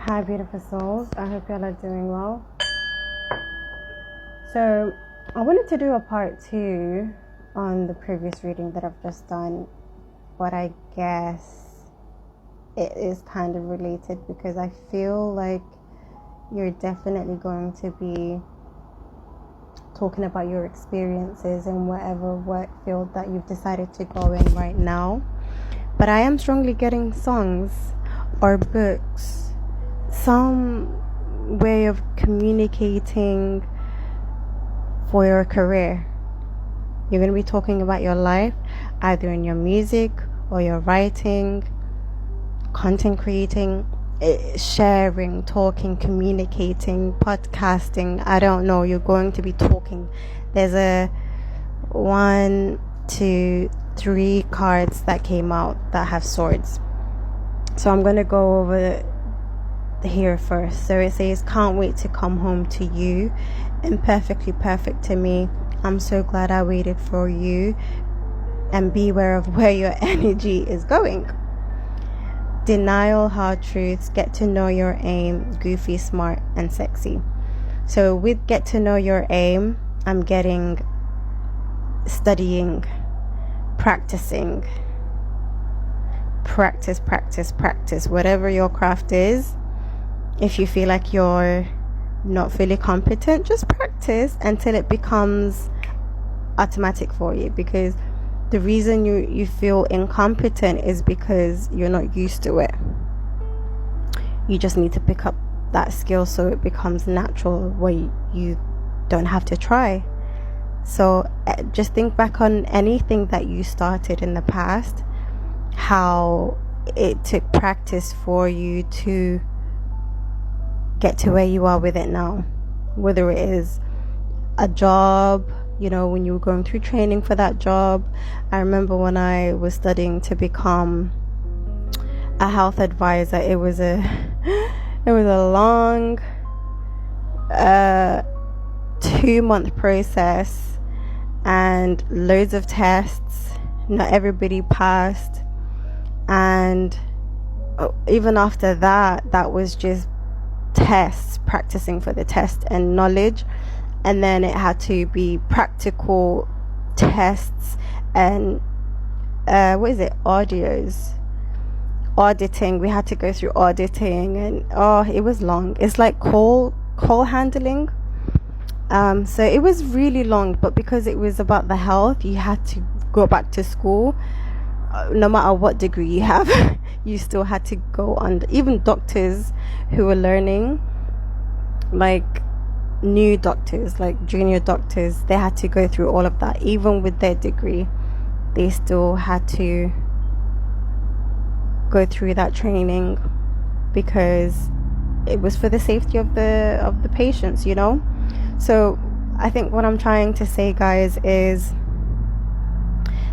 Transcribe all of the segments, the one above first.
Hi, beautiful souls. I hope y'all are doing well. So, I wanted to do a part 2 on the previous reading that I've just done, but I guess it is kind of related because I feel like you're definitely going to be talking about your experiences in whatever work field that you've decided to go in right now. But I am strongly getting songs or books, some way of communicating for your career. You're going to be talking about your life, either in your music or your writing, content creating, sharing, talking, communicating, podcasting. I don't know. You're going to be talking. There's a 1, 2, 3 cards that came out that have swords. So I'm going to go over here first. So it says, can't wait to come home to you. Imperfectly perfect to me. I'm so glad I waited for you. And beware of where your energy is going. Denial, hard truths, get to know your aim, goofy, smart, and sexy. So with get to know your aim, I'm getting studying, practicing, practice, whatever your craft is. If you feel like you're not fully competent, just practice until it becomes automatic for you, because the reason you feel incompetent is because you're not used to it. You just need to pick up that skill so it becomes natural where you don't have to try. So just think back on anything that you started in the past, how it took practice for you to get to where you are with it now. Whether it is a job, when you were going through training for that job. I remember when I was studying to become a health advisor, it was a long 2-month process and loads of tests. Not everybody passed, and even after that was just tests, practicing for the test and knowledge. And then it had to be practical tests and auditing. We had to go through auditing, and it was long. It's like call handling. So it was really long, but because it was about the health, you had to go back to school. No matter what degree you have, you still had to go on. Even doctors who were learning, like new doctors, like junior doctors, they had to go through all of that. Even with their degree, they still had to go through that training because it was for the safety of the patients, So I think what I'm trying to say, guys, is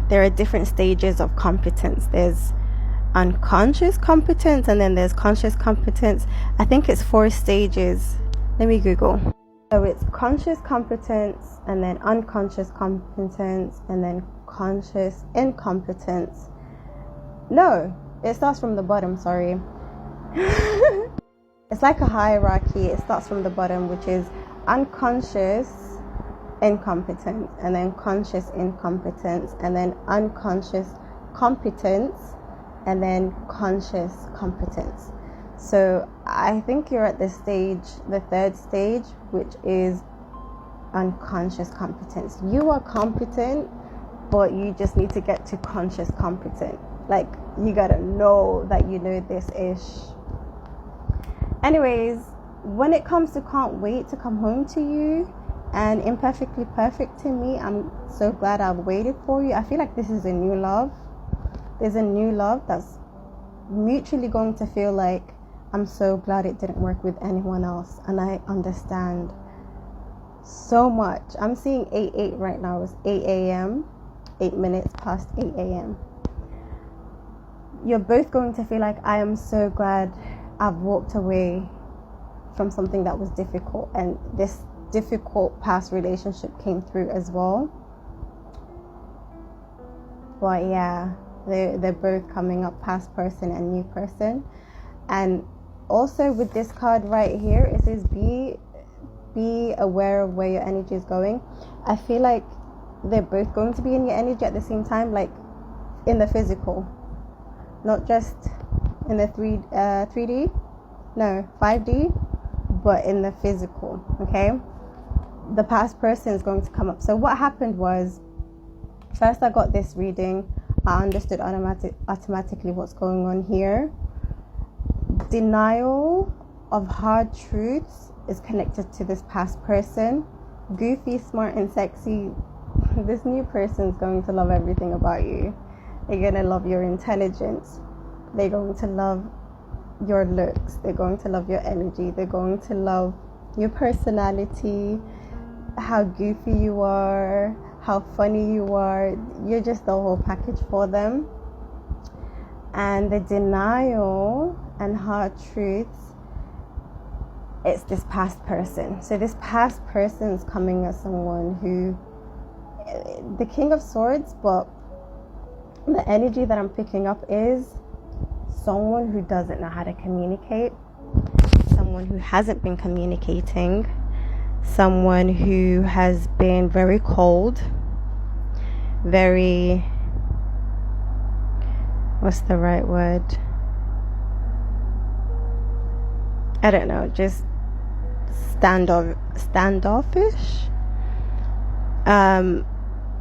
there are different stages of competence. There's unconscious competence, and then there's conscious competence. I think it's 4 stages. Let me Google. So it's conscious competence, and then unconscious competence, and then conscious incompetence. No, it starts from the bottom, sorry. It's like a hierarchy. It starts from the bottom, which is unconscious incompetence, and then conscious incompetence, and then unconscious competence, and then conscious competence. So I think you're at the 3rd stage, which is unconscious competence. You are competent, but you just need to get to conscious competent. Like, you gotta know that you know this ish. Anyways, when it comes to can't wait to come home to you and imperfectly perfect to me, I'm so glad I've waited for you. I feel like this is a new love. There's a new love that's mutually going to feel like, I'm so glad it didn't work with anyone else, and I understand so much. I'm seeing 8:8 right now. It's 8 a.m. 8 minutes past 8 a.m. You're both going to feel like, I am so glad I've walked away from something that was difficult, and this difficult past relationship came through as well. But yeah, they're both coming up, past person and new person. And also with this card right here, it says be aware of where your energy is going. I feel like they're both going to be in your energy at the same time, like in the physical, not just in the 3D, no, 5D, but in the physical. Okay, the past person is going to come up. So what happened was, first I got this reading, I understood automatically what's going on here. Denial of hard truths is connected to this past person. Goofy, smart, and sexy. This new person is going to love everything about you. They're going to love your intelligence. They're going to love your looks. They're going to love your energy. They're going to love your personality, how goofy you are, how funny you are. You're just the whole package for them. And the denial and hard truths, it's this past person. So this past person is coming as someone who, the King of Swords, but the energy that I'm picking up is someone who doesn't know how to communicate, someone who hasn't been communicating, someone who has been very cold, very, what's the right word? I don't know, just standoffish.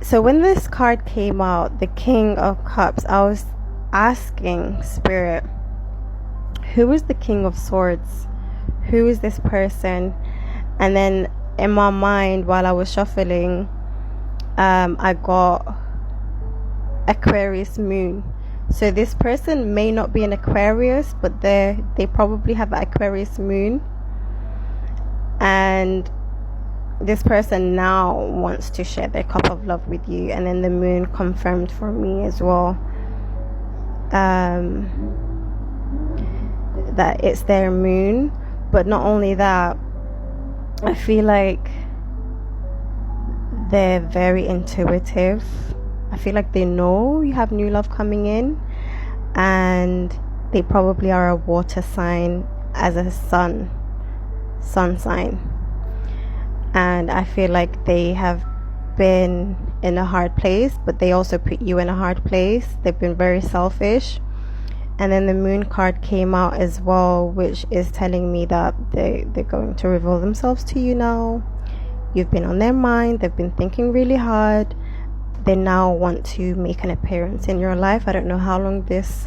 So when this card came out, the King of Cups, I was asking Spirit, who is the King of Swords? Who is this person? And then in my mind, while I was shuffling, I got Aquarius moon. So this person may not be an Aquarius, but they probably have an Aquarius moon. And this person now wants to share their cup of love with you. And then the moon confirmed for me as well that it's their moon. But not only that, I feel like they're very intuitive. I feel like they know you have new love coming in, and they probably are a water sign as a sun sign. And I feel like they have been in a hard place, but they also put you in a hard place. They've been very selfish. And then the moon card came out as well, which is telling me that they're going to reveal themselves to you now. You've been on their mind. They've been thinking really hard. They now want to make an appearance in your life. I don't know how long this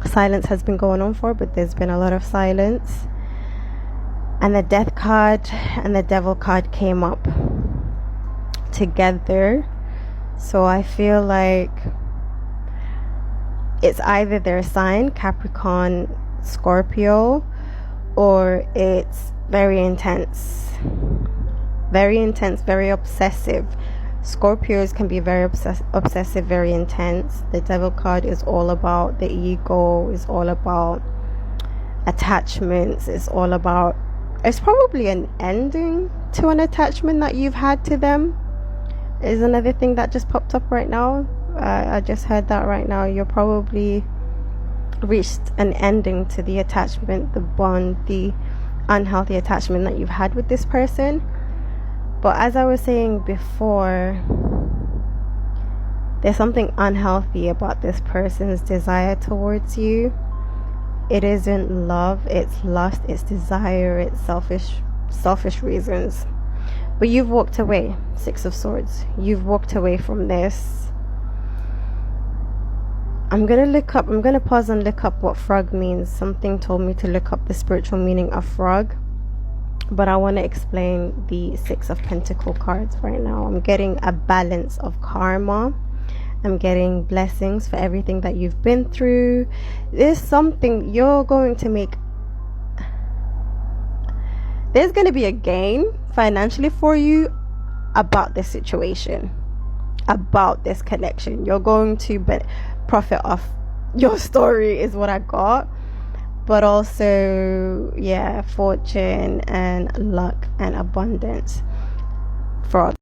silence has been going on for, but there's been a lot of silence. And the Death card and the Devil card came up together. So I feel like it's either their sign, Capricorn, Scorpio, or it's very intense, very obsessive. Scorpios can be very obsessive, very intense. The Devil card is all about the ego, is all about attachments, it's probably an ending to an attachment that you've had to them, is another thing that just popped up right now. I just heard that right now. You're probably reached an ending to the attachment, the bond, the unhealthy attachment that you've had with this person. But as I was saying before, there's something unhealthy about this person's desire towards you. It isn't love, it's lust, it's desire, it's selfish reasons. But you've walked away, Six of Swords. You've walked away from this. I'm going to pause and look up what frog means. Something told me to look up the spiritual meaning of frog. But I want to explain the Six of Pentacle cards right now. I'm getting a balance of karma. I'm getting blessings for everything that you've been through. There's something you're going to make. There's going to be a gain financially for you about this situation, about this connection. You're going to profit off your story is what I got. But also, yeah, fortune and luck and abundance. Frog.